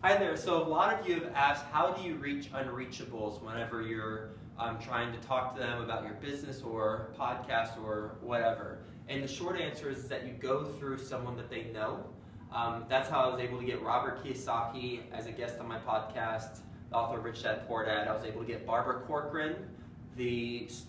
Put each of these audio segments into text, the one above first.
Hi there. So a lot of you have asked, how do you reach unreachables whenever you're trying to talk to them about your business or podcast or whatever? And the short answer is that you go through someone that they know. That's how I was able to get Robert Kiyosaki as a guest on my podcast, the author of Rich Dad Poor Dad. I was able to get Barbara Corcoran,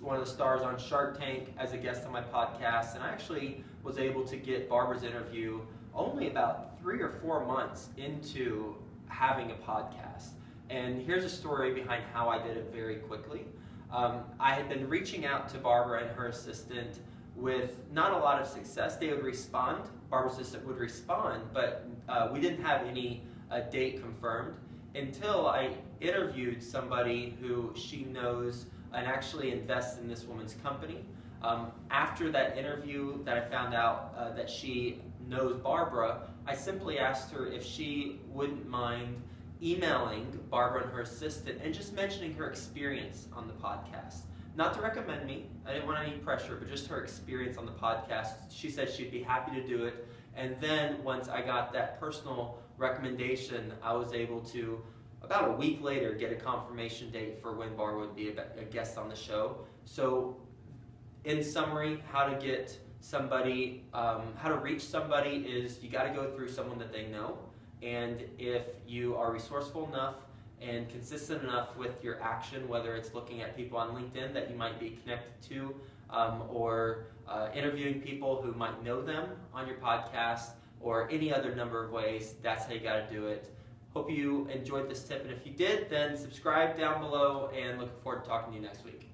one of the stars on Shark Tank, as a guest on my podcast. And I actually was able to get Barbara's interview only about 3 or 4 months into having a podcast. And here's a story behind how I did it very quickly. I had been reaching out to Barbara and her assistant with not a lot of success. They would respond, Barbara's assistant would respond, but we didn't have any date confirmed until I interviewed somebody who she knows and actually invests in this woman's company. After that interview that I found out that she knows Barbara, I simply asked her if she wouldn't mind emailing Barbara and her assistant and just mentioning her experience on the podcast. Not to recommend me, I didn't want any pressure, but just her experience on the podcast. She said she'd be happy to do it. And then once I got that personal recommendation, I was able to, about a week later, get a confirmation date for when Barbara would be a guest on the show. So in summary, how to get somebody, how to reach somebody is you got to go through someone that they know. And if you are resourceful enough and consistent enough with your action, whether it's looking at people on LinkedIn that you might be connected to, or interviewing people who might know them on your podcast, or any other number of ways, that's how you got to do it. Hope you enjoyed this tip, and if you did, then subscribe down below, and looking forward to talking to you next week.